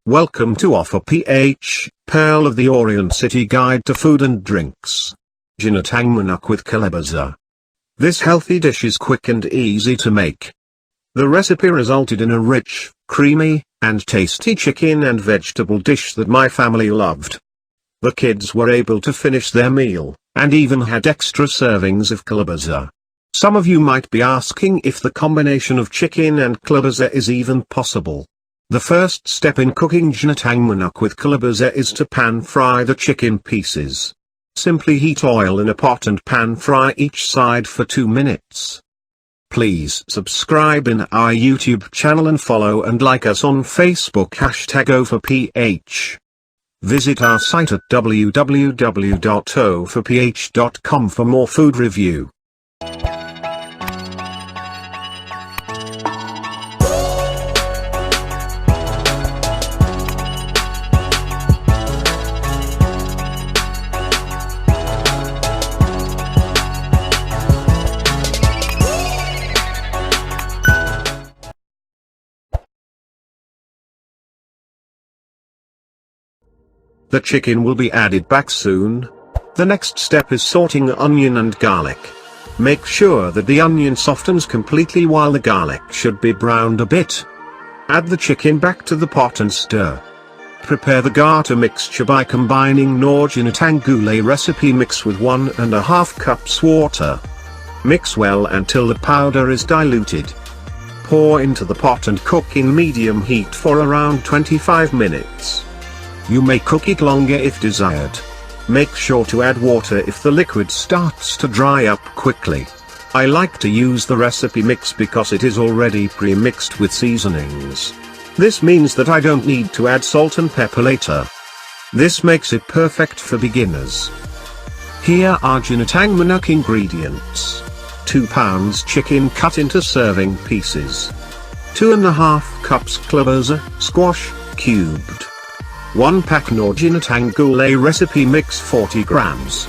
Welcome to OphirPh, Pearl of the Orient City Guide to Food and Drinks. Ginataang Manok with kalabasa. This healthy dish is quick and easy to make. The recipe resulted in a rich, creamy, and tasty chicken and vegetable dish that my family loved. The kids were able to finish their meal, and even had extra servings of kalabasa. Some of you might be asking if the combination of chicken and kalabasa is even possible. The first step in cooking Ginataang Manok with kalabasa is to pan fry the chicken pieces. Simply heat oil in a pot and pan fry each side for 2 minutes. Please subscribe in our YouTube channel and follow and like us on Facebook #OphirPh. Visit our site at www.OphirPh.com for more food review. The chicken will be added back soon. The next step is sauteing onion and garlic. Make sure that the onion softens completely while the garlic should be browned a bit. Add the chicken back to the pot and stir. Prepare the garter mixture by combining Ginataang gulay recipe mix with 1½ cups water. Mix well until the powder is diluted. Pour into the pot and cook in medium heat for around 25 minutes. You may cook it longer if desired. Make sure to add water if the liquid starts to dry up quickly. I like to use the recipe mix because it is already pre-mixed with seasonings. This means that I don't need to add salt and pepper later. This makes it perfect for beginners. Here are Ginataang Manok ingredients. 2 pounds chicken cut into serving pieces. 2½ cups kalabasa, squash, cubed. 1 pack Ginataang gulay recipe mix 40 grams.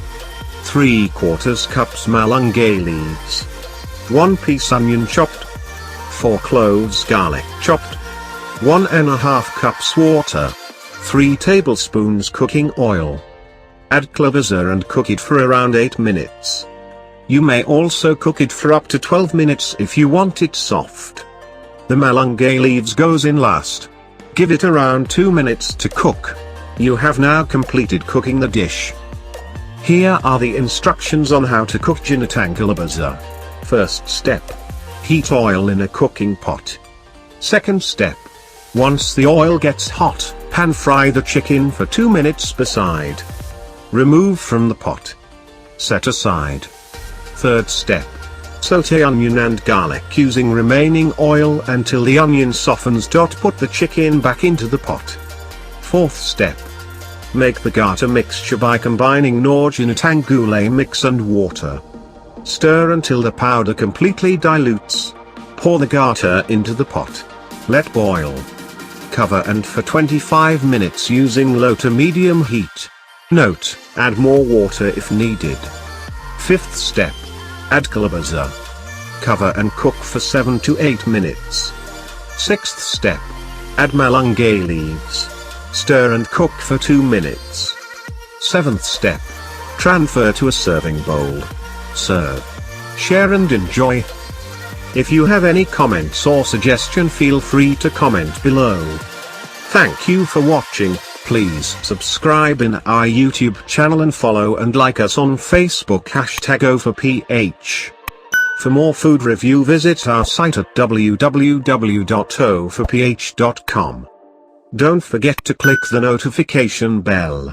3/4 cups malunggay leaves. 1 piece onion chopped. 4 cloves garlic chopped. 1½ cups water. 3 tablespoons cooking oil. Add kalabasa and cook it for around 8 minutes. You may also cook it for up to 12 minutes if you want it soft. The malunggay leaves goes in last. Give it around 2 minutes to cook. You have now completed cooking the dish. Here are the instructions on how to cook Ginataang kalabasa. First step. Heat oil in a cooking pot. Second step. Once the oil gets hot, pan fry the chicken for 2 minutes per side. Remove from the pot. Set aside. Third step. Sauté onion and garlic using remaining oil until the onion softens. Put the chicken back into the pot. Fourth step. Make the garter mixture by combining Ginataang gulay mix and water. Stir until the powder completely dilutes. Pour the garter into the pot. Let boil. Cover and for 25 minutes using low to medium heat. Note, add more water if needed. Fifth step. Add kalabasa. Cover and cook for 7 to 8 minutes. Sixth step. Add malunggay leaves. Stir and cook for 2 minutes. Seventh step. Transfer to a serving bowl. Serve. Share and enjoy. If you have any comments or suggestion, feel free to comment below. Thank you for watching. Please subscribe in our YouTube channel and follow and like us on Facebook #OphirPh. For more food review, visit our site at www.OphirPh.com. Don't forget to click the notification bell.